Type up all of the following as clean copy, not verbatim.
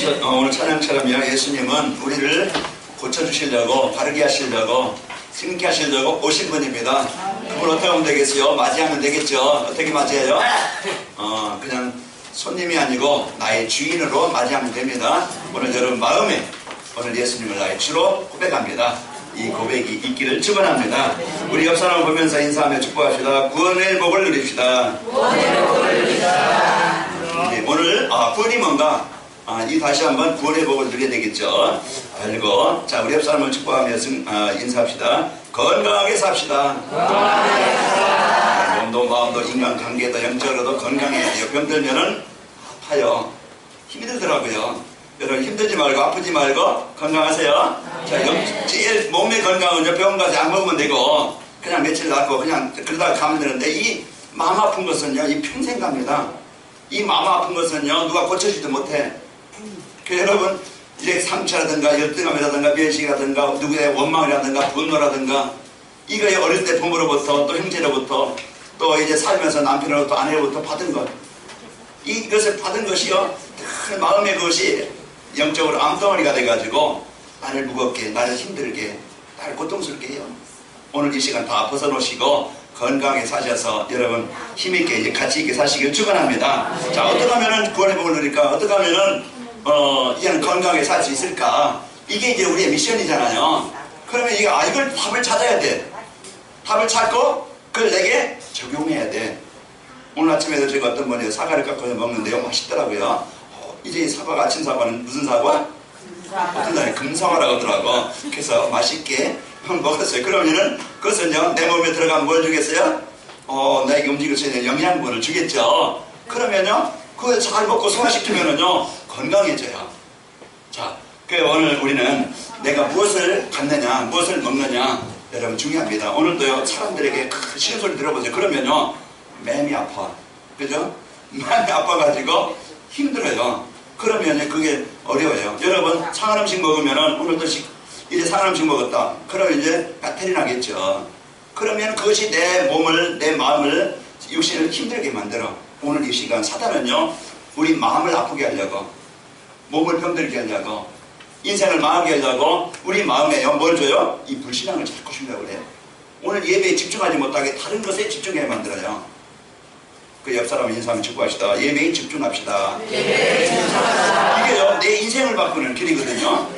오늘 찬양처럼요, 예수님은 우리를 고쳐주시려고, 바르게 하시려고, 승리케 하시려고 오신 분입니다. 그분 어떻게 하면 되겠어요? 맞이하면 되겠죠? 어떻게 맞이해요? 그냥 손님이 아니고 나의 주인으로 맞이하면 됩니다. 오늘 여러분 마음에 오늘 예수님을 나의 주로 고백합니다. 이 고백이 있기를 축원합니다. 우리 옆 사람 보면서 인사하며 축복합시다. 구원의 복을 누립시다. 구원의 복을 누립시다. 네, 오늘 구원이 뭔가? 이 다시 한번 구원의 복을 누려야 되겠죠. 알고, 자, 우리 옆 사람을 축복하며 인사합시다. 건강하게 삽시다. 건강하게 삽시다. 몸도 마음도 인간관계도 영적으로도 건강해야 돼요. 병들면은 아파요. 힘이 들더라고요. 여러분 힘들지 말고 아프지 말고 건강하세요. 자, 제일 몸의 건강은요, 병원 가서 약 먹으면 되고 그냥 며칠 낫고 그냥 그러다가 가면 되는데, 이 마음 아픈 것은요, 이 평생 갑니다. 이 마음 아픈 것은요, 누가 고쳐주지도 못해. 여러분, 이제 상처라든가 열등감이라든가 면식이라든가 누구의 원망이라든가 분노라든가, 이거 어릴 때 부모로부터 또 형제로부터 또 이제 살면서 남편으로부터 아내로부터 받은 것, 이것을 받은 것이요, 큰 마음의 것이 영적으로 암덩어리가 돼가지고 나를 무겁게, 나를 힘들게, 나를 고통스럽게 해요. 오늘 이 시간 다 벗어놓으시고 건강하게 사셔서 여러분 힘있게 이제 가치 있게 사시길 축원합니다. 자, 어떻게 하면은 구원의 복을 누릴까? 어떻게 하면은 이제는 건강하게 살 수 있을까? 이게 이제 우리의 미션이잖아요. 그러면 이걸 답을 찾아야 돼. 답을 찾고 그걸 내게 적용해야 돼. 오늘 아침에도 제가 어떤 분이 사과를 깎아서 먹는데요, 맛있더라고요. 이제 사과가, 아침 사과는 무슨 사과? 어떤 날에 금사과라고 하더라고. 그래서 맛있게 먹었어요. 그러면은 그것은요, 내 몸에 들어가면 뭘 주겠어요? 나에게 움직일 수 있는 영양분을 주겠죠. 그러면요, 그걸 잘 먹고 소화시키면은요, 건강해져요. 자, 오늘 우리는 내가 무엇을 갖느냐, 무엇을 먹느냐, 여러분 중요합니다. 오늘도요, 사람들에게 쉬운 소리 들어보세요. 그러면요, 마음이 아파. 그죠? 마음이 아파가지고 힘들어요. 그러면 그게 어려워요. 여러분, 상한 음식 먹으면은, 오늘도 이제 상한 음식 먹었다. 그러면 이제 배탈이 나겠죠. 그러면 그것이 내 몸을, 내 마음을, 육신을 힘들게 만들어. 오늘 이 시간 사단은요, 우리 마음을 아프게 하려고, 몸을 병들게 하려고, 인생을 망하게 하려고 우리 마음에요, 뭘 줘요? 이 불신앙을 자꾸 주려고 그래요. 오늘 예배에 집중하지 못하게 다른 것에 집중해 만들어요. 그 옆 사람 인사하면 축복하시다. 예배에 집중합시다. 예배에 집중합시다. 이게요, 내 인생을 바꾸는 길이거든요.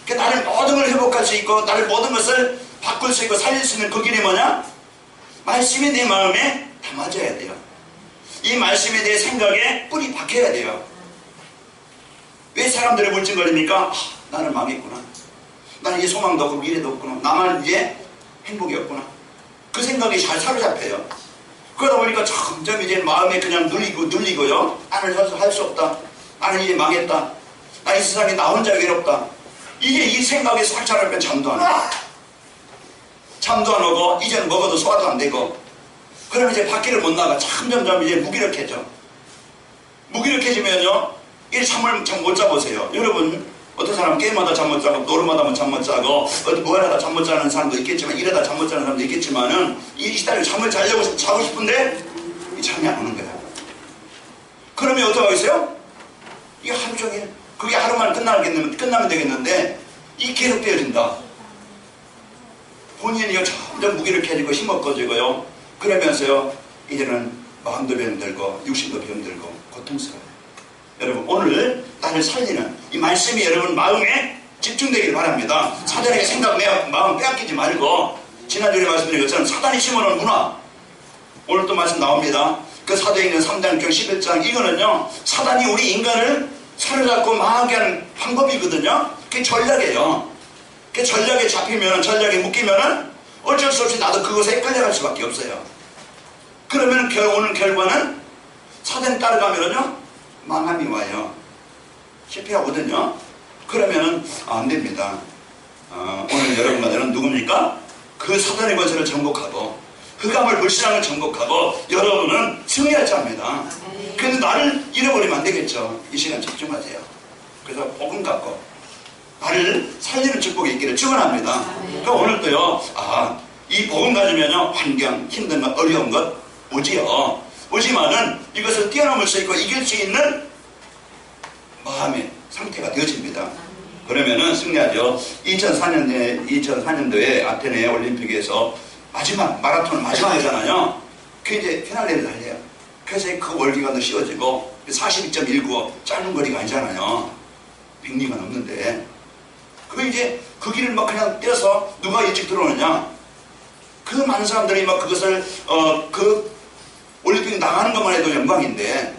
나를 모든 걸 회복할 수 있고, 나를 모든 것을 바꿀 수 있고 살릴 수 있는 그 길이 뭐냐? 말씀이 내 마음에 담아져야 돼요. 이 말씀이 내 생각에 뿌리 박혀야 돼요. 왜 사람들이 물질거립니까? 나는 망했구나. 나는 이제 소망도 없고 미래도 없구나. 나만 이제 행복이 없구나. 그 생각이 잘 사로잡혀요. 그러다 보니까 점점 이제 마음에 그냥 눌리고요. 나는 할 수 없다. 나는 이제 망했다. 나 이 세상에 나 혼자 외롭다. 이게 이 생각에 싹 자라면 잠도 안 오고, 잠도 안 오고, 이제는 먹어도 소화도 안 되고, 그러면 이제 밖에를 못 나가. 점점 이제 무기력해져. 무기력해지면요, 이 잠을 참 못 자보세요. 여러분, 어떤 사람은 게임하다 잠 못 자고, 노름하다 잠 못 자고, 뭐 하다 잠 못 자는 사람도 있겠지만, 이러다 잠 못 자는 사람도 있겠지만은, 이 시간에 잠을 자고 싶은데, 이 잠이 안 오는 거야. 그러면 어떻게 하겠어요? 이게 하루 종일, 그게 하루만 끝나면 되겠는데, 이 계속되어진다. 본인이 점점 무기력해지고 힘없어지고요. 그러면서요, 이제는 마음도 병들고, 육신도 병들고, 고통스러워요. 여러분, 오늘 나를 살리는 이 말씀이 여러분 마음에 집중되길 바랍니다. 사단에게 생각, 마음 빼앗기지 말고, 지난주에 말씀드린 것처럼 사단이 심어놓은 문화, 오늘 또 말씀 나옵니다. 그 사도행전 3장 11장, 이거는요, 사단이 우리 인간을 사로잡고 망하게 하는 방법이거든요. 그게 전략이에요. 그 전략에 잡히면, 전략에 묶이면은 어쩔 수 없이 나도 그것에 끌려갈 수밖에 없어요. 그러면 오는 결과는 사단 따라가면은요, 망함이 와요. 실패하거든요. 그러면은 안 됩니다. 오늘 여러분과 저는 누굽니까? 그 사단의 권세를 정복하고, 흑암을 불신앙을 정복하고, 여러분은 승리할 자입니다. 근데 나를 잃어버리면 안 되겠죠. 이 시간 집중하세요. 그래서 복음 갖고 나를 살리는 축복이 있기를 축원합니다. 그러니까 오늘도요, 이 복음 가지면요, 환경, 힘든 것, 어려운 것 오지요. 오지만은 이것을 뛰어넘을 수 있고 이길 수 있는 마음의 상태가 되어집니다. 그러면은 승리하죠. 2004년도에 아테네 올림픽에서 마지막 마라톤 마지막이잖아요. 그 이제 피날레를 달려요. 그래서 그 월기관도 씌워지고 42.195 짧은 거리가 아니잖아요. 100리가 넘는데 그 이제 그 길을 막 그냥 뛰어서 누가 일찍 들어오느냐? 그 많은 사람들이 막 그것을 그 올림픽 나가는 것만 해도 영광인데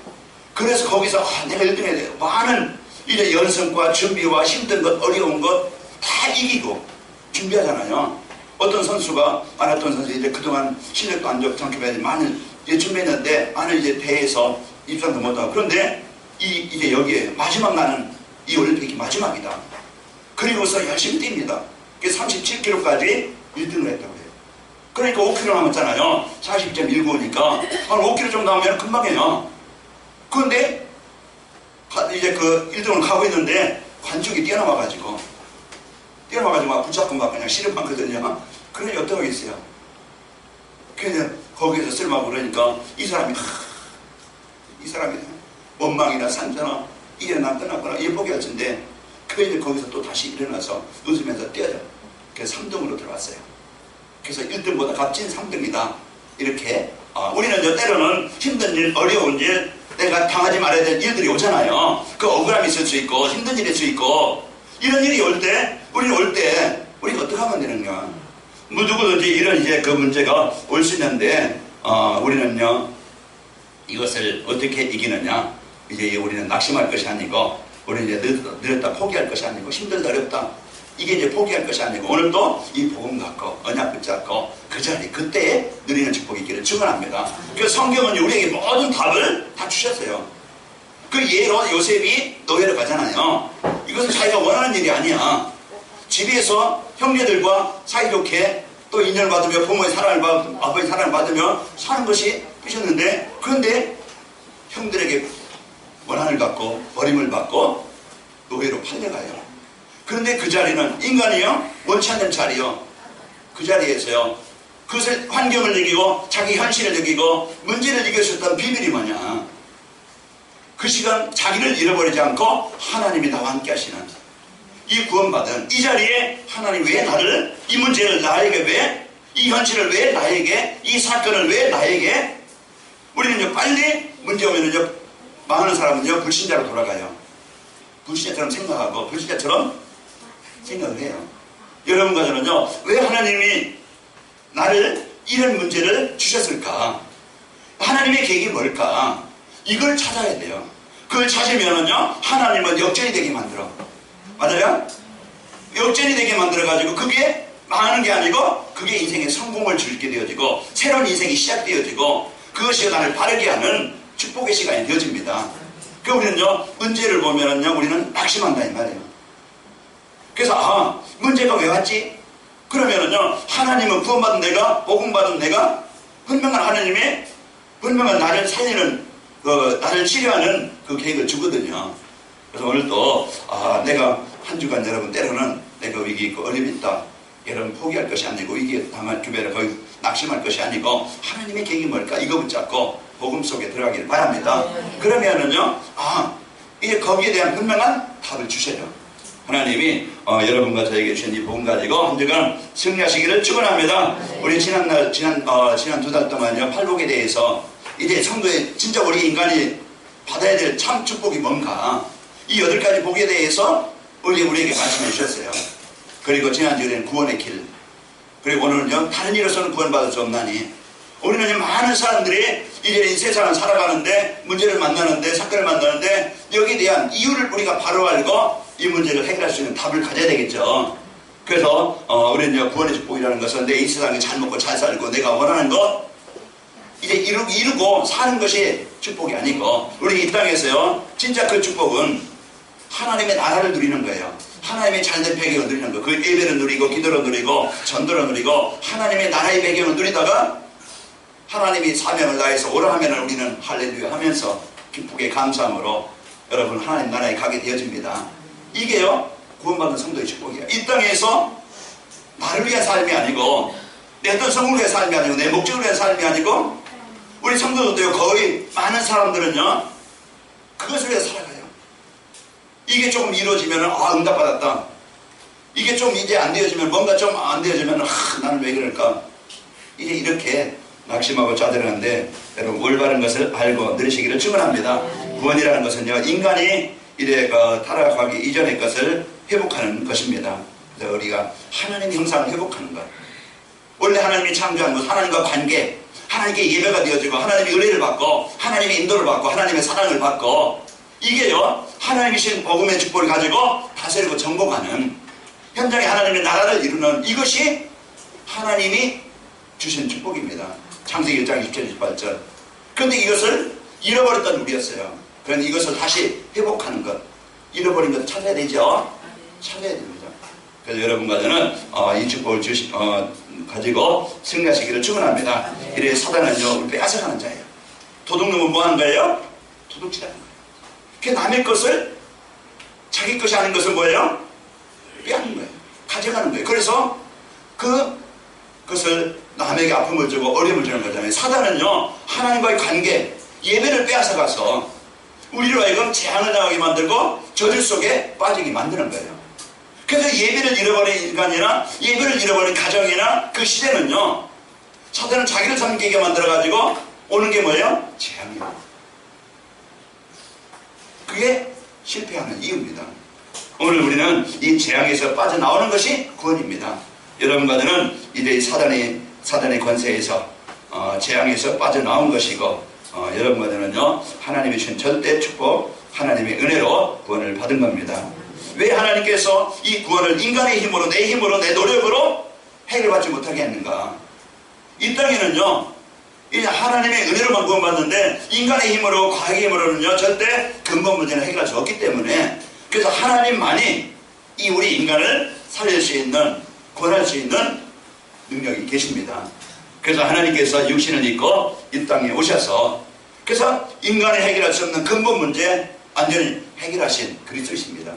그래서 거기서 내가 1등 해야 돼요. 많은 이제 연습과 준비와 힘든 것 어려운 것 다 이기고 준비하잖아요. 어떤 선수가 마라톤 선수 이제 그동안 실력도 안 좋고 장기까지 많은 이제 준비했는데 많은 이제 대회에서 입상도 못하고 그런데 이제 여기에 마지막 나는 이 올림픽이 마지막이다. 그리고서 열심히 뜁니다. 37km까지 1등을 했다고 해요. 그러니까 5km 남았잖아요. 40.195니까 한 5km 정도 하면 금방 해요. 그런데 이제 그 1등을 가고 있는데 관중이 뛰어나와가지고 막 붙잡고 막 그냥 씨름하거든요. 그러니 어떡하겠어요. 그냥 거기에서 쓸마고 그러니까 이 사람이 원망이나 산자나 이게 난 떠났구나 이 포기할 텐데 그 이제 거기서 또 다시 일어나서 웃으면서 뛰어요. 그래서 3등으로 들어왔어요. 그래서 1등보다 값진 3등이다. 이렇게 우리는 이제 때로는 힘든 일, 어려운 일, 내가 당하지 말아야 될 일들이 오잖아요. 그 억울함이 있을 수 있고 힘든 일이 있을 수 있고 이런 일이 올 때 우리가 어떻게 하면 되는가? 누구든지 이런 이제 그 문제가 올 수 있는데 우리는요 이것을 어떻게 이기느냐? 이제 우리는 낙심할 것이 아니고 우리는 이제 늦었다 포기할 것이 아니고 힘들다 어렵다 이게 이제 포기할 것이 아니고 오늘도 이 복음 갖고 언약 붙잡고 그 자리 그때에 누리는 축복이 있기를 축원합니다. 그래서 성경은 우리에게 모든 답을 다 주셨어요. 그 예로 요셉이 노예로 가잖아요. 이것은 자기가 원하는 일이 아니야. 집에서 형제들과 사이좋게 또 인연을 받으며 부모의 사랑을 받으며 아버지의 사랑을 받으며 사는 것이 되셨는데 그런데 형들에게 원한을 갖고 버림을 받고 노예로 팔려가요. 그런데 그 자리는 인간이요 원치 않는 자리요. 그 자리에서요 그것을 환경을 이기고 자기 현실을 이기고 문제를 이길 수 있던 비밀이 뭐냐? 그 시간 자기를 잃어버리지 않고 하나님이 나와 함께 하시는 이 구원받은 이 자리에 하나님 왜 나를 이 문제를 나에게 왜 이 현실을 왜 나에게 이 사건을 왜 나에게 우리는요 빨리 문제 오면은요 많은 사람은요 불신자로 돌아가요. 불신자처럼 생각하고 불신자처럼 생각을 해요. 여러분과 저는요 왜 하나님이 나를 이런 문제를 주셨을까? 하나님의 계획이 뭘까? 이걸 찾아야 돼요. 그걸 찾으면은요 하나님은 역전이 되게 만들어. 맞아요? 역전이 되게 만들어가지고 그게 망하는 게 아니고 그게 인생의 성공을 주게 되어지고 새로운 인생이 시작되어지고 그것이 나를 바르게 하는 축복의 시간이 되어집니다. 그 우리는요 문제를 보면은요 우리는 낙심한다 이 말이에요. 그래서 문제가 왜 왔지? 그러면은요 하나님은 구원받은 내가 복음받은 내가 분명한 하나님의 분명한 나를 살리는 나를 치료하는 그 계획을 주거든요. 그래서 오늘도 내가 한 주간 여러분 때로는 내가 위기 있고 어려움이 있다. 여러분 포기할 것이 아니고 위기에 당할 주변에 거의 낙심할 것이 아니고 하나님의 계획이 뭘까? 이거 붙잡고 복음 속에 들어가기를 바랍니다. 그러면은요 이제 거기에 대한 분명한 답을 주셔요. 하나님이 여러분과 저에게 주신 이 복음 가지고 한 주간 승리하시기를 축원합니다. 우리 지난 2달 동안요 팔복에 대해서 이제 성도의 진짜 우리 인간이 받아야 될 참 축복이 뭔가 이 8가지 복에 대해서 우리에게 말씀해 주셨어요. 그리고 지난주에는 구원의 길 그리고 오늘은요 다른 일로서는 구원받을 수 없나니 우리는 많은 사람들이 이제 이 세상을 살아가는데 문제를 만나는데 사건을 만나는데 여기에 대한 이유를 우리가 바로 알고 이 문제를 해결할 수 있는 답을 가져야 되겠죠. 그래서 우리는 구원의 축복이라는 것은 내 이 세상에 잘 먹고 잘 살고 내가 원하는 것 이제 이루고 사는 것이 축복이 아니고 우리 이 땅에서요 진짜 그 축복은 하나님의 나라를 누리는 거예요. 하나님의 잘된 배경을 누리는 거. 그 예배를 누리고 기도를 누리고 전도를 누리고 하나님의 나라의 배경을 누리다가 하나님이 사명을 다해서 오라 하면 우리는 할렐루야 하면서 기쁘게 감사함으로 여러분 하나님 나라에 가게 되어집니다. 이게요 구원받은 성도의 축복이에요. 이 땅에서 나를 위한 삶이 아니고 내 어떤 성공을 위한 삶이 아니고 내 목적을 위한 삶이 아니고 우리 성도들도요 거의 많은 사람들은요 그것을 위해 살아가요. 이게 조금 이루어지면 응답받았다. 이게 좀 이제 안 되어지면, 뭔가 좀 안 되어지면 나는 왜 그럴까? 이제 이렇게 낙심하고 좌절하는데, 여러분 올바른 것을 알고 누리시기를 축원합니다. 구원이라는 것은요, 인간이 이래 타락하기 이전의 것을 회복하는 것입니다. 그래서 우리가 하나님 형상을 회복하는 것. 원래 하나님이 창조한 것, 하나님과 관계, 하나님께 예배가 되어지고, 하나님의 은혜를 받고, 하나님의 인도를 받고, 하나님의 사랑을 받고, 이게요, 하나님이신 복음의 축복을 가지고 다스리고 정복하는, 현장에 하나님의 나라를 이루는, 이것이 하나님이 주신 축복입니다. 창세기 1장 27절 28절. 그런데 이것을 잃어버렸던 우리였어요. 그런데 이것을 다시 회복하는 것, 잃어버린 것 찾아야 되죠. 찾아야 됩니다. 그래서 여러분과 저는 이 축복을 가지고 승리하시기를 축원합니다. 이래 사단은요, 우리 빼앗아가는 자예요. 도둑놈은 뭐 하는 거예요? 도둑질하는 거예요. 그 남의 것을, 자기 것이 아닌 것을 뭐예요? 빼앗는 거예요. 가져가는 거예요. 그래서 그것을 남에게 아픔을 주고 어려움을 주는 거잖아요. 사단은요, 하나님과의 관계, 예배를 빼앗아가서 우리로 하여금 재앙을 당하게 만들고 저주 속에 빠지게 만드는 거예요. 그래서 예배를 잃어버린 인간이나 예배를 잃어버린 가정이나 그 시대는요, 사단은 자기를 섬기게 만들어가지고 오는 게 뭐예요? 재앙이에요. 그게 실패하는 이유입니다. 오늘 우리는 이 재앙에서 빠져나오는 것이 구원입니다. 여러분과 저는 이제 사단의 권세에서 재앙에서 빠져나온 것이고, 여러분과 저는요, 하나님이 주신 절대 축복, 하나님의 은혜로 구원을 받은 겁니다. 왜 하나님께서 이 구원을 인간의 힘으로, 내 힘으로, 내 노력으로 해결받지 못하게 했는가? 이 땅에는요, 이제 하나님의 은혜로만 구원받는데 인간의 힘으로, 과학의 힘으로는요, 절대 근본 문제는 해결할 수 없기 때문에, 그래서 하나님만이 이 우리 인간을 살릴 수 있는, 구원할 수 있는 능력이 계십니다. 그래서 하나님께서 육신을 입고 이 땅에 오셔서, 그래서 인간이 해결할 수 없는 근본 문제 완전히 해결하신 그리스도이십니다.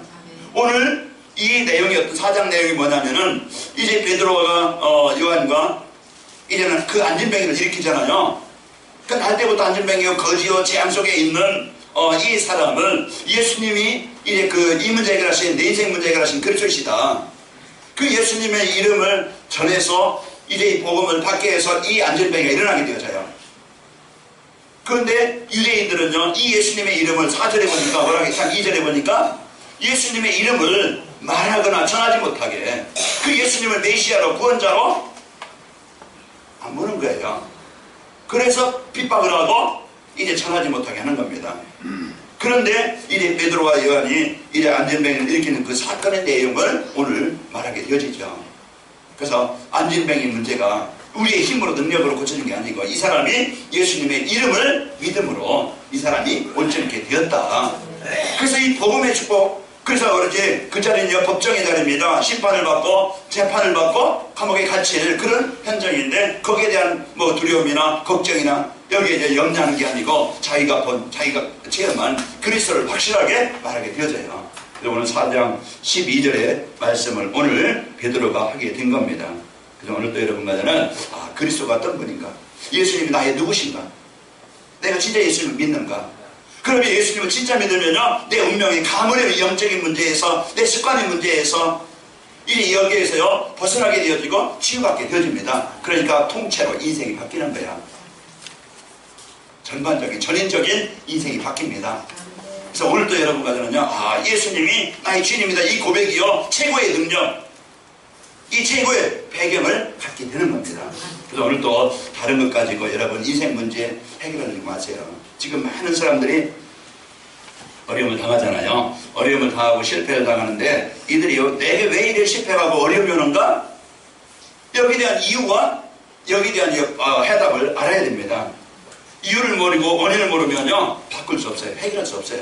오늘 이 내용이 어떤 4장 내용이 뭐냐면은, 이제 베드로가 요한과 이제는 그 안진뱅이를 일으키잖아요. 그 날 때부터 안진뱅이요, 거지요, 재앙 속에 있는 이 사람을 예수님이 이제 이 문제 해결하신, 내 인생 문제 해결하신 그리스도이시다. 그 예수님의 이름을 전해서 이제 이 복음을 받게 해서 이 안진뱅이가 일어나게 되어져요. 그런데 유대인들은요, 이 예수님의 이름을 4절에 보니까, 뭐라고 했다? 2절에 보니까 예수님의 이름을 말하거나 전하지 못하게, 그 예수님을 메시아로, 구원자로 안 보는 거예요. 그래서 핍박을 하고 이제 전하지 못하게 하는 겁니다. 그런데 이제 베드로와 요한이 이제 안진뱅이를 일으키는 그 사건의 내용을 오늘 말하게 되어지죠. 그래서 안진뱅이 문제가 우리의 힘으로, 능력으로 고쳐진 게 아니고, 이 사람이 예수님의 이름을 믿음으로 이 사람이 온전케 되었다. 그래서 이 복음의 축복, 그래서 그렇지 그 자리는 법정의 자리입니다. 심판을 받고 재판을 받고 감옥에 갇힐 그런 현장인데, 거기에 대한 뭐 두려움이나 걱정이나 여기에 이제 염려하는 게 아니고, 자기가 체험한 그리스도를 확실하게 말하게 되어져요. 그래서 오늘 4장 12절의 말씀을 오늘 베드로가 하게 된 겁니다. 그래서 오늘 또 여러분과 저는 그리스도가 어떤 분인가, 예수님이 나의 누구신가, 내가 진짜 예수님을 믿는가. 그러면 예수님을 진짜 믿으면요, 내 운명의 가문의 영적인 문제에서, 내 습관의 문제에서 이 여기에서요 벗어나게 되어지고 치유받게 되어집니다. 그러니까 통째로 인생이 바뀌는 거야. 전인적인 인생이 바뀝니다. 그래서 오늘도 여러분과 저는요, 예수님이 나의 주인입니다, 이 고백이요, 최고의 능력, 이 최고의 배경을 갖게 되는 겁니다. 그래서 오늘 또 다른 것 가지고 여러분 인생 문제 해결하지 마세요. 지금 많은 사람들이 어려움을 당하잖아요. 어려움을 당하고 실패를 당하는데, 이들이요, 내게 왜 이래 실패하고 어려움이 오는가? 여기에 대한 이유와 여기에 대한 해답을 알아야 됩니다. 이유를 모르고 원인을 모르면요, 바꿀 수 없어요. 해결할 수 없어요.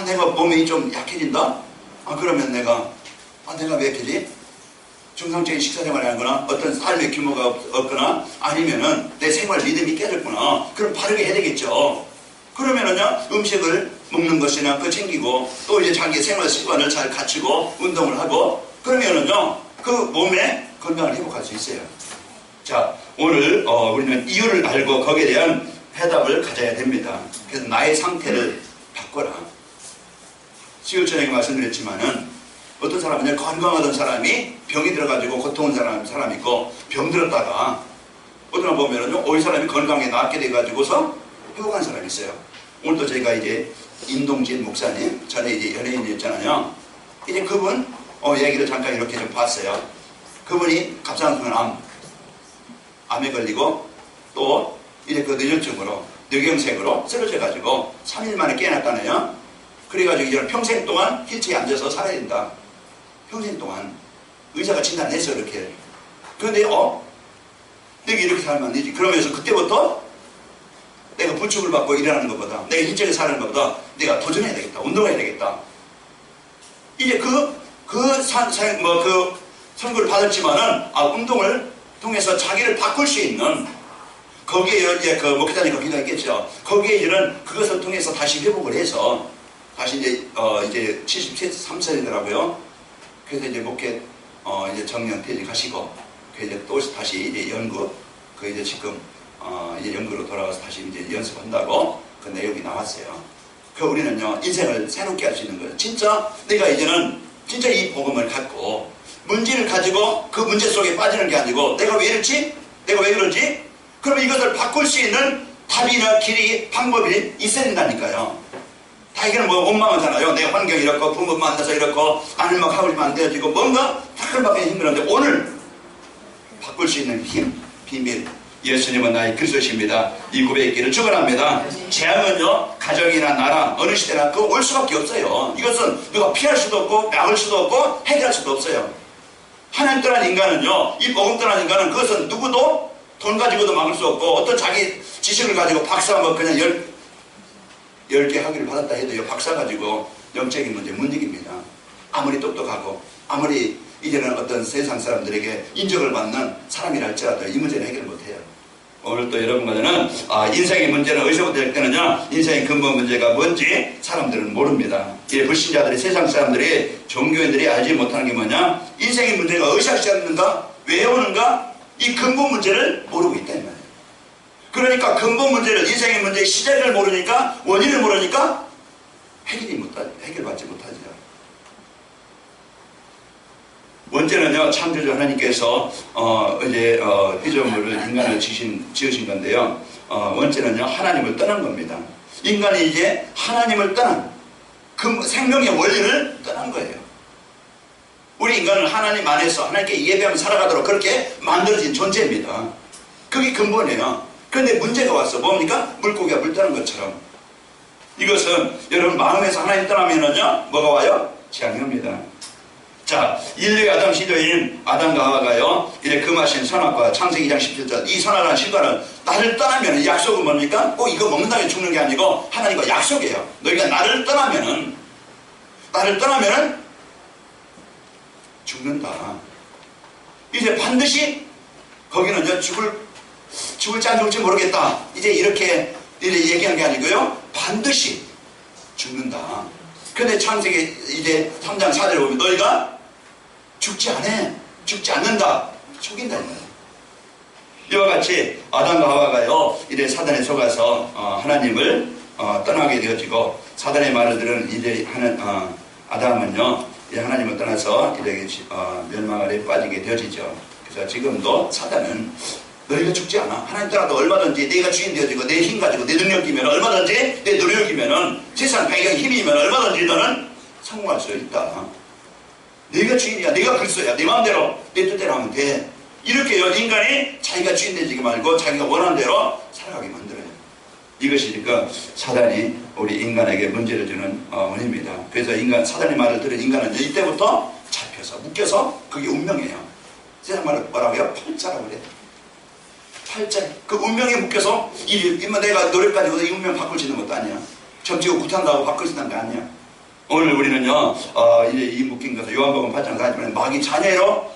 내가 몸이 좀 약해진다? 그러면 내가 왜 약해지? 정상적인 식사생활을 하거나 어떤 삶의 규모가 없거나, 아니면은 내 생활 리듬이 깨졌구나. 그럼 바르게 해야 되겠죠. 그러면은요, 음식을 먹는 것이나 챙기고, 또 이제 자기 생활 습관을 잘 갖추고 운동을 하고, 그러면은요, 그 몸의 건강을 회복할 수 있어요. 자, 오늘 우리는 이유를 알고 거기에 대한 해답을 가져야 됩니다. 그래서 나의 상태를 바꿔라. 수요일 저녁에 말씀드렸지만은 어떤 사람은 건강하던 사람이 병이 들어가지고 고통온 사람 있고 병 들었다가 어떤 분 보면은 이 사람이 건강에 낫게 돼가지고서 회복한 사람이 있어요. 오늘도 저희가 이제 임동진 목사님 전에 이제 연예인이었잖아요. 이제 그분 얘기를 잠깐 이렇게 좀 봤어요. 그분이 갑상선 암에 걸리고 또 이제 그 뇌졸중으로 뇌경색으로 쓰러져가지고 3일 만에 깨어났다네요. 그래가지고 이제 평생 동안 휠체어에 앉아서 살아야 된다. 평생 동안 의사가 진단했어 이렇게. 그런데 내가 이렇게 살면 안 되지. 그러면서 그때부터 내가 부축을 받고 일하는 것보다 내가 휠체어에 사는 것보다 내가 도전해야 되겠다. 운동해야 되겠다. 이제 그 선거를 받았지만은 운동을 통해서 자기를 바꿀 수 있는 거기에 이제 그 목회자니까 기도했겠죠. 거기에 이제는 그것을 통해서 다시 회복을 해서 다시 이제 73세이더라고요. 그래서 이제 목회 이제 정년 퇴직하시고 그 이제 또 다시 이제 연구 그 이제 지금 이제 연구로 돌아가서 다시 이제 연습한다고 그 내용이 나왔어요. 그 우리는요 인생을 새롭게 할 수 있는 거예요. 진짜 내가 이제는 진짜 이 복음을 갖고 문제를 가지고 그 문제 속에 빠지는 게 아니고 내가 왜 이렇지? 내가 왜 그러지? 그러면 이것을 바꿀 수 있는 답이나 길이 방법이 있어야 된다니까요. 다 이게는 뭐 원망하잖아요. 내 환경이 이렇고 부모 만나서 이렇고 아는 막 하고 있으면 안 되어지고 뭔가 다른밖에 힘들었는데 오늘 바꿀 수 있는 힘, 비밀 예수님은 나의 그리스도십니다. 이 고백의 길을 축원합니다. 재앙은요 가정이나 나라 어느 시대나 그거 올 수밖에 없어요. 이것은 누가 피할 수도 없고 막을 수도 없고 해결할 수도 없어요. 하나님 떠난 인간은요 이 복음 떠난 인간은 그것은 누구도 돈 가지고도 막을 수 없고 어떤 자기 지식을 가지고 박사 뭐 그냥 10개 학위를 받았다 해도요 박사 가지고 영적인 문제 못 이깁니다. 아무리 똑똑하고 아무리 이제는 어떤 세상 사람들에게 인정을 받는 사람이라 할지라도 이 문제는 해결을 못해요. 오늘 또 여러분과는 인생의 문제는 어디서부터 시작되느냐, 인생의 근본 문제가 뭔지 사람들은 모릅니다. 이 불신자들이, 세상 사람들이, 종교인들이 알지 못하는 게 뭐냐, 인생의 문제가 어디서 시작되는가, 왜 오는가, 이 근본 문제를 모르고 있다는 말이에요. 그러니까 근본 문제를, 인생의 문제의 시작을 모르니까, 원인을 모르니까 해결받지 못하죠. 원죄는요 창조주 하나님께서 이제 피조물을 인간을 지으신 건데요. 원죄는요 하나님을 떠난 겁니다. 인간이 이제 하나님을 떠난 그 생명의 원리를 떠난 거예요. 우리 인간은 하나님 안에서 하나님께 예배하며 살아가도록 그렇게 만들어진 존재입니다. 그게 근본이에요. 그런데 문제가 왔어. 뭡니까? 물고기가 물 떠난 것처럼. 이것은 여러분 마음에서 하나님 떠나면은요 뭐가 와요? 재앙이 옵니다. 자, 인류의 아담 시조인 아담과 하와가요 이제 금하신 선악과 창세기 2장 17절 이 선악과는 실과는 나를 떠나면 약속은 뭡니까? 꼭 이거 먹는다고 죽는 게 아니고 하나님과 약속이에요. 너희가 나를 떠나면은 죽는다. 이제 반드시 거기는요 죽을지 안 죽을지 모르겠다. 이제 이렇게 얘기한 게 아니고요 반드시 죽는다. 근데 창세기 이제 3장 4절에 보면 너희가 죽지 않는다. 속인다. 이와 같이 아담과 하와가요 이제 사단에 속아서 하나님을 떠나게 되어지고 사단의 말을 들은 이제 아담은요 이제 하나님을 떠나서 이제 멸망 아래 빠지게 되어지죠. 그래서 지금도 사단은 너희가 죽지 않아. 하나님 떠나도 얼마든지 내가 주인 되어지고 내 힘 가지고 내 능력이면 얼마든지 내 노력이면은 세상 배경 힘이면 얼마든지 너는 성공할 수 있다. 내가 주인이야. 내가 그리스도야. 내 마음대로 내 뜻대로 하면 돼. 이렇게요 인간이 자기가 주인 되지 말고 자기가 원하는 대로 살아가게 만들어요. 이것이 그러니까 사단이 우리 인간에게 문제를 주는 원인입니다. 그래서 사단의 말을 들은 인간은 이때부터 잡혀서 묶여서 그게 운명이에요. 세상 말로 뭐라고요? 팔자라고 그래요. 팔자. 그 운명에 묶여서 내가 노력 가지고 이 운명 바꿀 수 있는 것도 아니야. 점치고 구탄다고 바꿀 수 있는 게 아니야. 오늘 우리는요 이제 이 묶인 것을 요한복음 8장 4절에 마귀 자녀로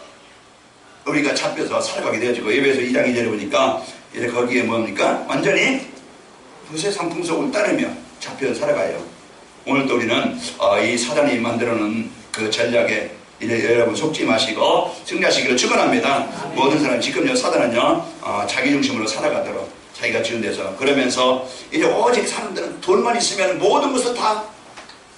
우리가 잡혀서 살아가게 되어지고 예배에서 2장 2절에 보니까 이제 거기에 뭡니까? 완전히 그 상풍속을 따르며 잡혀서 살아가요. 오늘도 우리는 이 사단이 만들어놓은 그 전략에 이제 여러분 속지 마시고 승리하시기를 축원합니다. 모든 사람 지금요 사단은요 자기 중심으로 살아가도록 자기가 지은 데서 그러면서 이제 오직 사람들은 돈만 있으면 모든 것을 다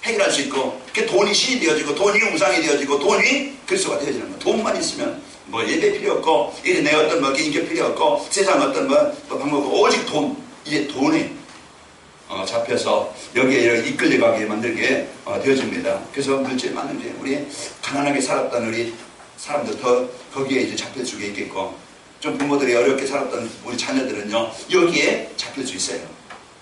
해결할 수 있고, 그 돈이 신이 되어지고, 돈이 우상이 되어지고, 돈이 그리스도가 되어지는 거예요. 돈만 있으면 뭐 예배 필요 없고, 이제 내 어떤 뭐 인격 필요 없고, 세상 어떤 뭐 방법 없고, 오직 돈, 이제 돈에 잡혀서 여기에 이끌려가게 만들게 되어집니다. 그래서 물질 많은 게 우리 가난하게 살았던 우리 사람들 더 거기에 이제 잡힐 수 있겠고, 좀 부모들이 어렵게 살았던 우리 자녀들은요 여기에 잡힐 수 있어요.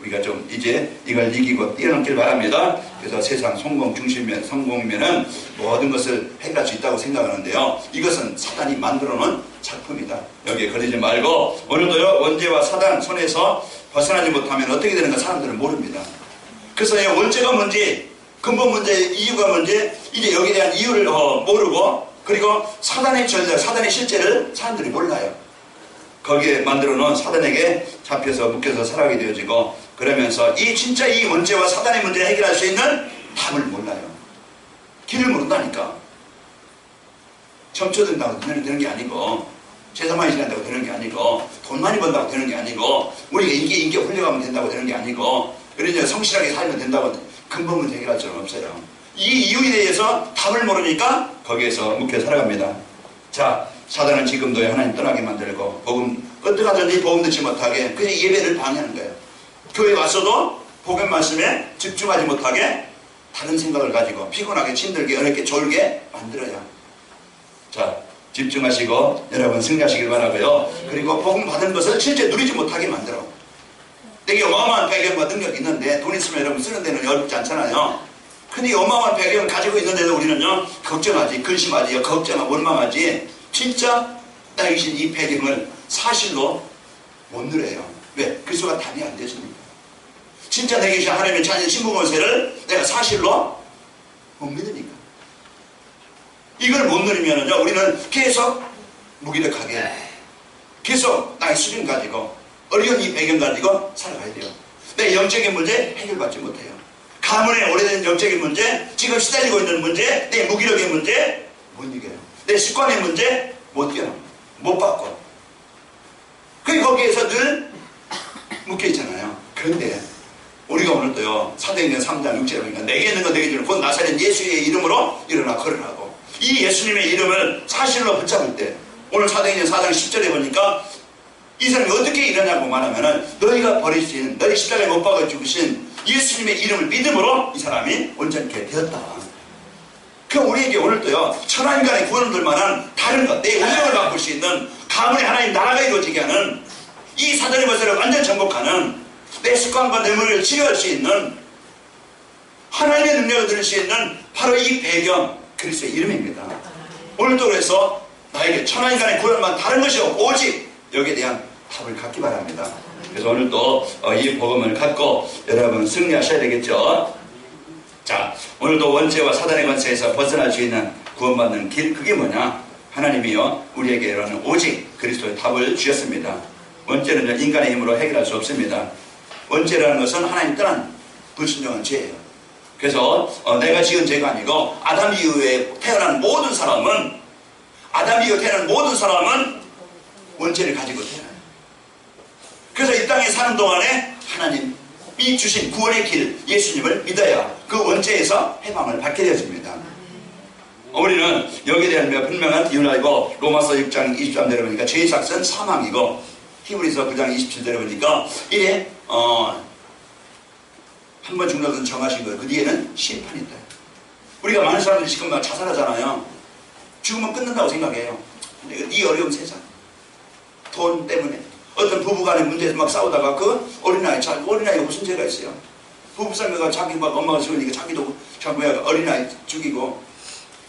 우리가 좀 이제 이걸 이기고 뛰어넘길 바랍니다. 그래서 세상 성공 중심면 성공이면은 모든 것을 해결할 수 있다고 생각하는데요, 이것은 사단이 만들어 놓은 작품이다. 여기에 걸리지 말고, 오늘도요 원죄와 사단 손에서 벗어나지 못하면 어떻게 되는가 사람들은 모릅니다. 그래서 원죄가 뭔지, 근본 문제, 이유가 뭔지 이제 여기에 대한 이유를 모르고, 그리고 사단의 전략, 사단의 실제를 사람들이 몰라요. 거기에 만들어 놓은 사단에게 잡혀서 묶여서 살아가게 되어지고, 그러면서 진짜 이 문제와 사단의 문제를 해결할 수 있는 답을 몰라요. 길을 모른다니까. 점쳐든다고 되는 게 아니고, 재산 많이 지낸다고 되는 게 아니고, 돈 많이 번다고 되는 게 아니고, 우리가 인기 훌륭하면 된다고 되는 게 아니고, 그러니 성실하게 살면 된다고 근본 문제 해결할 수는 없어요. 이 이유에 대해서 답을 모르니까 거기에서 묶여 살아갑니다. 자, 사단은 지금도 하나님 떠나게 만들고, 복음 어떻게 하든지 복음 듣지 못하게, 그냥 예배를 방해하는 거예요. 교회 왔어도 복음 말씀에 집중하지 못하게 다른 생각을 가지고 피곤하게 힘들게 어렵게 졸게 만들어요. 자, 집중하시고 여러분 승리하시길 바라고요. 그리고 복음 받은 것을 실제 누리지 못하게 만들어. 되게 어마어마한 배경과 능력이 있는데, 돈 있으면 여러분 쓰는 데는 어렵지 않잖아요. 근데 어마어마한 배경을 가지고 있는데도 우리는요 걱정하지, 근심하지, 걱정하고 원망하지, 진짜 나에게 주신 이 배경을 사실로 못 누려요. 왜? 그리스도가 답이 안 되십니까? 진짜 내게 주신 하나님의 자녀 신부권세를 내가 사실로 못 믿으니까. 이걸 못 누리면은요 우리는 계속 무기력하게, 계속 나의 수준 가지고 어려운 이 배경 가지고 살아가야 돼요. 내 영적인 문제 해결받지 못해요. 가문의 오래된 영적인 문제, 지금 시달리고 있는 문제, 내 무기력의 문제 못 이겨요. 내 습관의 문제 못 이겨요. 못 바꿔. 그게 거기에서 늘 묶여 있잖아요. 그런데 우리가 오늘도요 사도행전 3장 6절에 보니까 내게 있는 거 내게 주는 곧 나사렛 예수의 이름으로 일어나 걸으라고. 이 예수님의 이름을 사실로 붙잡을 때, 오늘 사도행전 4장 10절에 보니까 이 사람이 어떻게 일어나고 말하면은 너희가 버리신, 너희 십자가에 못 박아 죽으신 예수님의 이름을 믿음으로 이 사람이 온전케 되었다. 그 우리에게 오늘도요 천하인간의 구원을 들 만한 다른 것, 내 운명을 바꿀 수 있는 가문의 하나님 나라가 이루어지게 하는, 이 사단의 것을 완전 정복하는, 내 습관과 내 물을 치료할 수 있는 하나님의 능력을 드릴 수 있는 바로 이 배경, 그리스도의 이름입니다. 오늘도 그래서 나에게 천하인간의 구원만 다른 것이 없고 오직 여기에 대한 답을 갖기 바랍니다. 그래서 오늘도 이 복음을 갖고 여러분 승리하셔야 되겠죠. 자, 오늘도 원죄와 사단의 권세에서 벗어날 수 있는 구원받는 길, 그게 뭐냐? 하나님이요 우리에게는 오직 그리스도의 답을 주셨습니다. 원죄는 인간의 힘으로 해결할 수 없습니다. 원죄라는 것은 하나님 떠난 불순종한 죄예요. 그래서 내가 지은 죄가 아니고 아담 이후에 태어난 모든 사람은, 아담 이후에 태어난 모든 사람은 원죄를 가지고 태어나요. 그래서 이 땅에 사는 동안에 하나님이 주신 구원의 길 예수님을 믿어야 그 원죄에서 해방을 받게 되어집니다. 우리는 여기에 대한 분명한 이유를 알고, 로마서 6장 23절에 보니까 죄의 삭은 사망이고, 히브리서 9장 27절에 보니까 이래 한 번 죽는 것은 정하신 거예요. 그 뒤에는 심판이 있다. 우리가 많은 사람들이 지금 막 자살하잖아요. 죽으면 끝난다고 생각해요. 근데 이 어려운 세상, 돈 때문에 어떤 부부간의 문제에서 막 싸우다가 그 어린아이가 무슨 죄가 있어요? 부부싸움가 자기 막 엄마가 죽으니까 자기도 자꾸야 어린아이 죽이고,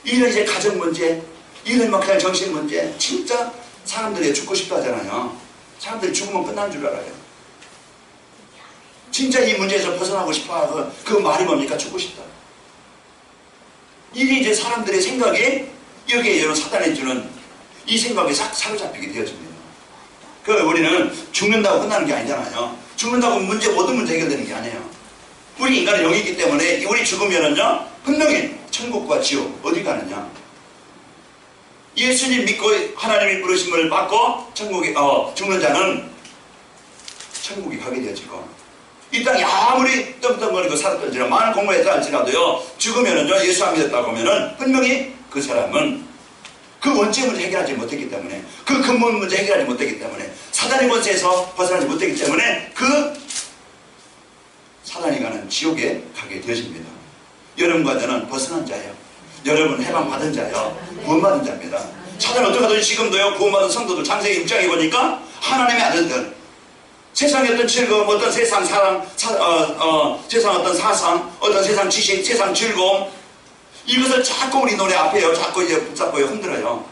이런 이제 가정 문제, 이런 막 그냥 정신 문제, 진짜 사람들이 죽고 싶다 하잖아요. 사람들이 죽으면 끝난 줄 알아요. 진짜 이 문제에서 벗어나고 싶어. 그 말이 뭡니까? 죽고 싶다. 이게 이제 사람들의 생각이 여기에 이런 사단이 주는 이 생각에 싹 사로잡히게 되어집니다. 그 우리는 죽는다고 끝나는 게 아니잖아요. 죽는다고 모든 문제 해결되는 게 아니에요. 우리 인간은 영이 있기 때문에 우리 죽으면은요 분명히 천국과 지옥 어디 가느냐? 예수님 믿고 하나님의 부르심을 받고 천국에 죽는 자는 천국에 가게 되어지고, 이 땅에 아무리 떵떵거리고 살았던지라 많은 공부했다 할지라도요, 죽으면은요, 예수 안 믿었다고 하면은 분명히 그 사람은 그 원죄 문제 해결하지 못했기 때문에, 그 근본 문제 해결하지 못했기 때문에, 사단의 권세에서 벗어나지 못했기 때문에 그 사단이 가는 지옥에 가게 되어집니다. 여러분과 저는 벗어난 자예요. 여러분 해방받은 자예요. 구원받은 자입니다. 사단은 어떻게 하든지 지금도요, 구원받은 성도들 창세기 6장에 보니까 하나님의 아들들, 세상의 어떤 즐거움, 어떤 세상 사랑, 세상 어떤 사상, 어떤 세상 지식, 세상 즐거움, 이것을 자꾸 우리 노래 앞에요, 자꾸 이제 붙잡고요, 흔들어요.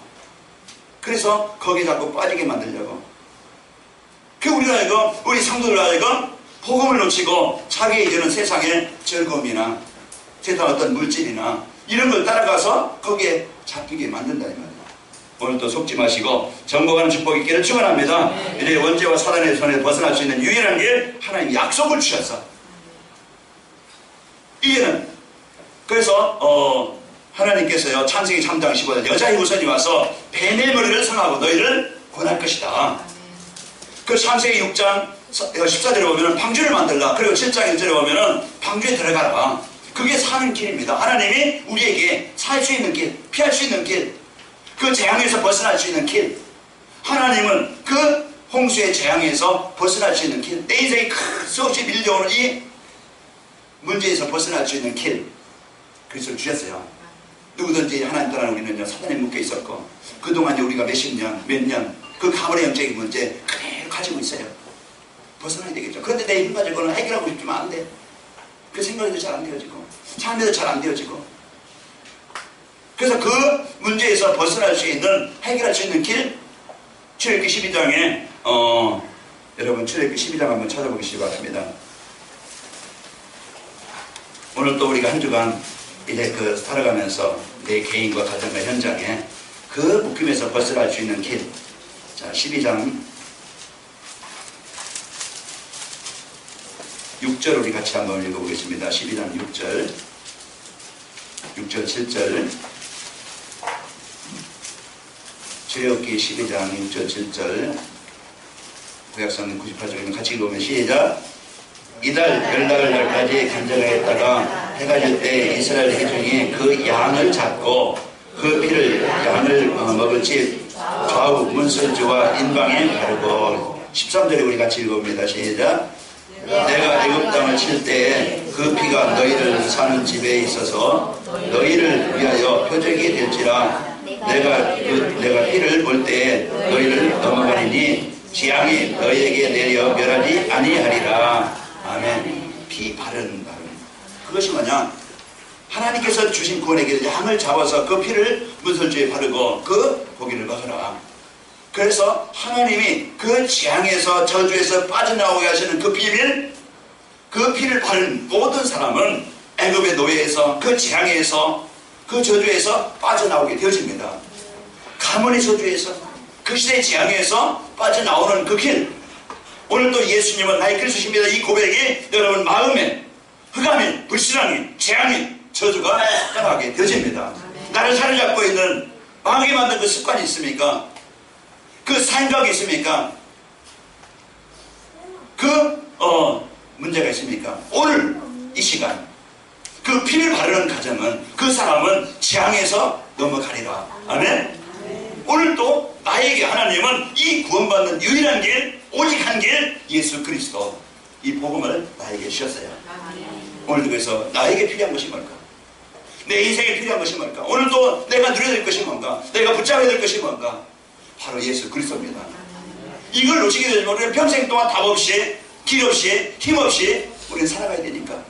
그래서 거기에 자꾸 빠지게 만들려고. 그 우리가 하여금, 우리 성도들 하여금 복음을 놓치고 자기의 이제는 세상의 즐거움이나 세상 어떤 물질이나 이런 걸 따라가서 거기에 잡히게 만든다 이 말이에요. 오늘도 속지 마시고 정복하는 축복이 있기를 축원합니다. 이제 원죄와 사단의 손에 벗어날 수 있는 유일한 길, 하나님 약속을 주셔서 이제는 그래서 하나님께서요, 창세기 3장 15절 여자의 후손이 와서 뱀의 머리를 상하고 너희를 권할 것이다. 그 창세기 6장 14절에 보면은 방주를 만들라. 그리고 7장 1절에 보면은 방주에 들어가라. 그게 사는 길입니다. 하나님이 우리에게 살 수 있는 길, 피할 수 있는 길, 그 재앙에서 벗어날 수 있는 길, 하나님은 그 홍수의 재앙에서 벗어날 수 있는 길, 내 인생이 수없이 밀려오는 이 문제에서 벗어날 수 있는 길, 그것을 주셨어요. 누구든지 하나님 떠나는 우리는요, 사단에 묶여 있었고 그동안 우리가 몇십 년, 몇 년 그 가문의 영적인 문제 그대로 가지고 있어요. 벗어나야 되겠죠. 그런데 내 힘 가지고는 해결하고 싶지만 안 돼. 그 생각도 잘 안 되어지고 삶에도 잘 안 되어지고, 그래서 그 문제에서 벗어날 수 있는, 해결할 수 있는 길, 출애굽기 12장에 여러분 출애굽기 12장 한번 찾아보시기 바랍니다. 오늘 또 우리가 한 주간 이제 그 살아가면서 내 개인과 가정과 현장에 그 묶임에서 벗어날 수 있는 길, 자 12장 6절 우리 같이 한번 읽어보겠습니다. 12장 6절 7절 출애굽기 12장 6절 7절 구약성경 98쪽이면 같이 읽으면 시작. 이달 열나흘 날까지 간절하였다가 해가 질 때 이스라엘 회중이 그 양을 잡고 그 피를 양을 먹을 집 좌우 문설주와 인방에 바르고, 13절에 우리 같이 읽어봅니다. 시작. 내가 애굽 땅을 칠 때에 그 피가 너희를 사는 집에 있어서 너희를 위하여 표적이 될지라. 내가 피를 볼 때에 너희를 넘어가리니 재앙이 너희에게 내려 멸하지 아니하리라. 아멘. 피 바른 그것이 뭐냐, 하나님께서 주신 구원의 길, 양을 잡아서 그 피를 문설주에 바르고 그 고기를 먹어라. 그래서 하나님이 그 재앙에서 저주에서 빠져나오게 하시는 그 비밀, 그 피를 바른 모든 사람은 애굽의 노예에서, 그 재앙에서, 그 저주에서 빠져나오게 되어집니다. 가문의 저주에서, 그 시대의 재앙에서 빠져나오는 그 길, 오늘도 예수님은 나의 그리스도십니다. 이 고백이 여러분 마음에 흑암인, 불신앙인, 재앙인, 저주가 떠나게 되어집니다. 나를 사로잡고 있는 망하게 만든 그 습관이 있습니까? 그 생각이 있습니까? 그 문제가 있습니까? 오늘 이 시간 그 피를 바르는 가정은, 그 사람은 재앙에서 넘어가리라. 아멘. 오늘도 나에게 하나님은 이 구원받는 유일한 길, 오직 한 길, 예수 그리스도, 이 복음을 나에게 주셨어요. 오늘도 그래서 나에게 필요한 것이 뭘까? 내 인생에 필요한 것이 뭘까? 오늘도 내가 누려야 될 것이 뭔가? 내가 붙잡아야 될 것이 뭔가? 바로 예수 그리스도입니다. 이걸 놓치게 되면 우리는 평생 동안 답 없이, 길 없이, 힘 없이 우리는 살아가야 되니까,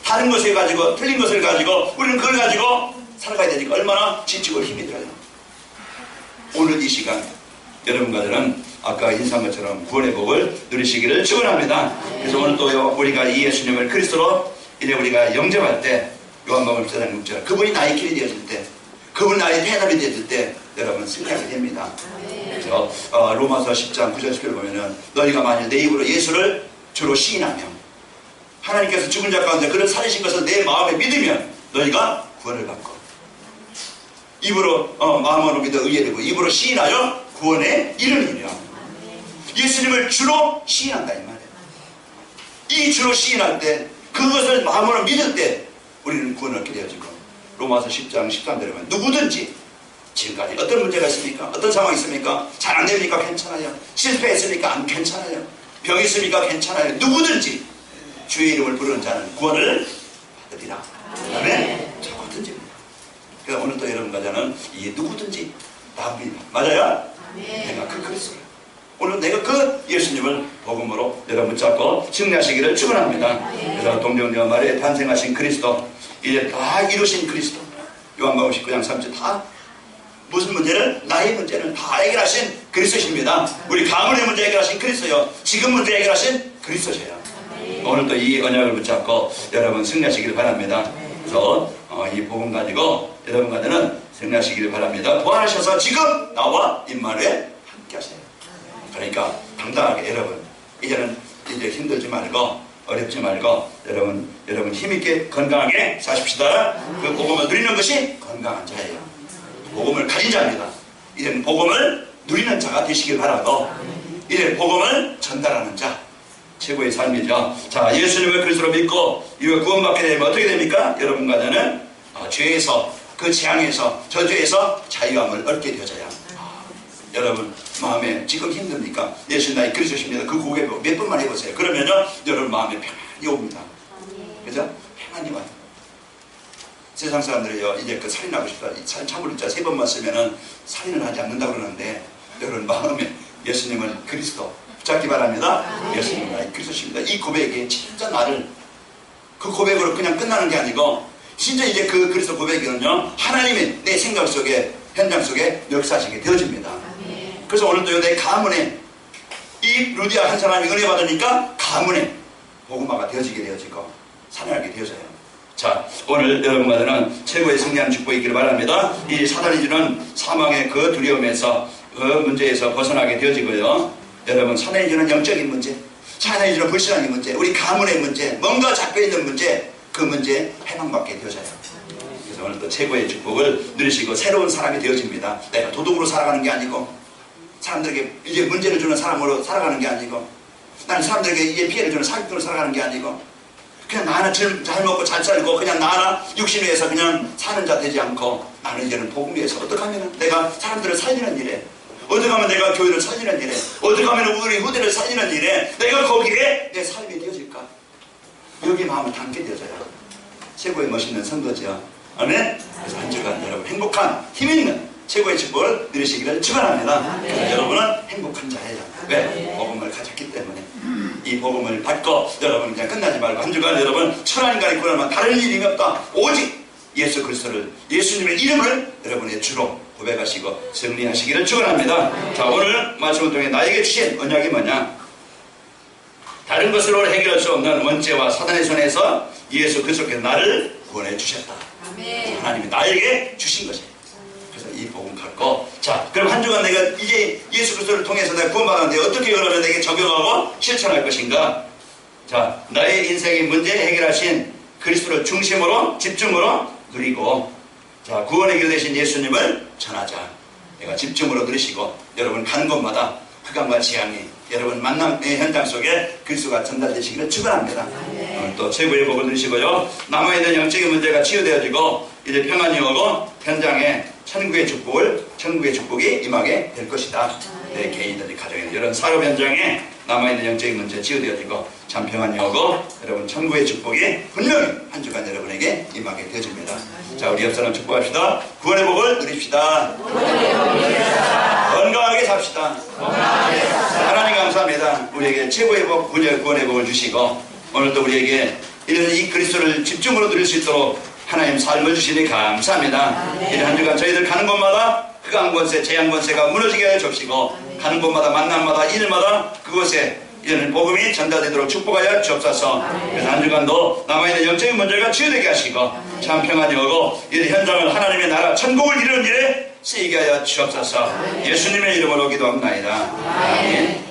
다른 것을 가지고, 틀린 것을 가지고 우리는 그걸 가지고 살아가야 되니까 얼마나 지치고 힘이 들어요. 오늘 이 시간 여러분과 저는 아까 인사한 것처럼 구원의 복을 누리시기를 축원합니다. 그래서 오늘 또 우리가 이 예수님을 그리스도로 이제 우리가 영접할 때, 요한복음 14장 6절, 그분이 나의 길이 되어질 때, 그분이 나의 대답이 되어질 때 여러분 승리하게 됩니다. 그래서 로마서 10장 9절 10절 보면은 너희가 만일 내 입으로 예수를 주로 시인하며 하나님께서 죽은 자 가운데 그를 살리신 것을 내 마음에 믿으면 너희가 구원을 받고, 입으로 마음으로 믿어 의에 이르고 입으로 시인하여 구원에 이르느니라. 예수님을 주로 시인한다 이 말이에요. 이 주로 시인할 때 그것을 마음으로 믿을 때 우리는 구원을 얻게 되어지고 로마서 10장 13절에 보면 누구든지 지금까지 어떤 문제가 있습니까? 어떤 상황이 있습니까? 잘 안 됩니까? 괜찮아요. 실패했습니까? 안 괜찮아요. 병 있습니까? 괜찮아요. 누구든지 주의 이름을 부르는 자는 구원을 받으리라. 아멘. 누구든지. 그래서 오늘 또 여러분과 저는 이 누구든지 나옵니다. 맞아요? 내가 그 그리스도를 오늘 내가 그 예수님을 복음으로 여러분 붙잡고 승리하시기를 축원합니다. 그래서 동정녀 마리아에 탄생하신 그리스도 이제 다 이루신 그리스도 요한복음 19장 3절 다 무슨 문제를 나의 문제는 다 해결하신 그리스도십니다. 우리 가문의 문제 해결하신 그리스도요. 지금 문제 해결하신 그리스도세요. 오늘도 이 언약을 붙잡고 여러분 승리하시기를 바랍니다. 그래서 이 복음 가지고 여러분과 저는 승리하시기를 바랍니다. 부활하셔서 지금 나와 임마누엘 함께 하세요. 그러니까 당당하게 여러분 이제는 이제 힘들지 말고 어렵지 말고 여러분 힘있게 건강하게 사십시다. 그 복음을 누리는 것이 건강한 자예요. 복음을 가진 자입니다. 이제는 복음을 누리는 자가 되시길 바라고 이제는 복음을 전달하는 자 최고의 삶이죠. 자, 예수님을 그리스도로 믿고 이거 구원받게 되면 어떻게 됩니까? 여러분과 저는 죄에서 그 재앙에서 저주에서 자유함을 얻게 되어져야 여러분 마음에 지금 힘듭니까? 예수 나의 그리스도십니다. 그 고백 몇 번만 해보세요. 그러면은 여러분 마음에 평안이 옵니다. 그죠? 평안이 와요. 세상 사람들이요 이제 그 살인하고 싶다. 살인 참을자 3번만 쓰면은 살인을 하지 않는다고 그러는데 여러분 마음에 예수님은 그리스도 붙잡기 바랍니다. 예수님은 나의 그리스도십니다. 이 고백이 진짜 나를 그 고백으로 그냥 끝나는 게 아니고 진짜 이제 그 그리스도 고백이는요 하나님의 내 생각 속에 현장 속에 역사하시게 되어집니다. 그래서 오늘도 내 가문에 이 루디아 한 사람이 은혜 받으니까 가문에 복음화가 되어지게 되어지고 살아나게 되어져요. 자, 오늘 여러분과 저는 최고의 승리하는 축복이 있기를 바랍니다. 이 사단이 주는 사망의 그 두려움에서 그 문제에서 벗어나게 되어지고요. 여러분 사단이 주는 영적인 문제, 사단이 주는 불신앙의 문제, 우리 가문의 문제, 뭔가 잡혀있는 문제, 그 문제에 해방받게 되어져요. 그래서 오늘 또 최고의 축복을 누리시고 새로운 사람이 되어집니다. 내가 도둑으로 살아가는 게 아니고 사람들에게 이제 문제를 주는 사람으로 살아가는 게 아니고 나는 사람들에게 이제 피해를 주는 사기꾼으로 살아가는 게 아니고 그냥 나 하나 잘 먹고 잘 살고 그냥 나 하나 육신 위해서 그냥 사는 자 되지 않고 나는 이제는 복음 위해서 어떻게 하면 내가 사람들을 살리는 일에 어떻게 하면 내가 교회를 살리는 일에 어떻게 하면 우리 후대를 살리는 일에 내가 거기에 내 삶이 되어질까 여기 마음을 담게 되어져야 최고의 멋있는 선거지요. 아멘. 그래서 한 주간 여러분 행복한 힘있는 최고의 축복을 누리시기를 축원합니다. 여러분은 행복한 자예요. 왜? 복음을 가졌기 때문에 이 복음을 받고 여러분 그냥 끝나지 말고 한 주간 여러분 천하인간의 구원만 다른 일이 없다. 오직 예수 그리스도를 예수님의 이름을 여러분의 주로 고백하시고 승리하시기를 축원합니다. 자, 오늘 말씀을 통해 나에게 주신 언약이 뭐냐? 다른 것으로 해결할 수 없는 원죄와 사단의 손에서 예수 그리스도께서 나를 구원해 주셨다. 하나님이 나에게 주신 것이에요. 이 복음 갖고 자 그럼 한 주간 내가 이제 예수 그리스도를 통해서 내가 구원받았는데 어떻게 그러면 내게 적용하고 실천할 것인가? 자 나의 인생의 문제 해결하신 그리스도를 중심으로 집중으로 누리고 자 구원의 길 되신 예수님을 전하자. 내가 집중으로 누리시고 여러분 가는 곳마다 흑암과 지향이 여러분 만남의 현장 속에 그리스도가 전달되시기를 축원합니다. 또 최고의 복을 누리시고요. 남아있는 영적인 문제가 치유되어지고 이제 평안이 오고 현장에 천국의 축복이 임하게 될 것이다. 내 개인들의 가정에 이런 사업 현장에 남아있는 영적인 문제 치유되어지고 참 평안이 오고 여러분 천국의 축복이 분명히 한 주간 여러분에게 임하게 되어집니다. 자 우리 옆사람 축복합시다. 구원의 복을 누립시다. 건강하게 삽시다. 하나님 감사합니다. 우리에게 최고의 복, 구원의 복을 주시고 오늘도 우리에게 이런 이 그리스도를 집중으로 누릴 수 있도록 하나님 삶을 주시니 감사합니다. 이제 한 주간 저희들 가는 곳마다 흑암 권세, 재앙 권세가 무너지게 하여 주시고 가는 곳마다 만남마다 일마다 그곳에 이제는 복음이 전달되도록 축복하여 주옵소서. 그래서 한 주간도 남아있는 영적인 문제가 치유되게 하시고 참 평안이 오고 이제 현장을 하나님의 나라 천국을 이루는 일에 쓰이게 하여 주옵소서. 예수님의 이름으로 기도합나이다. 아멘.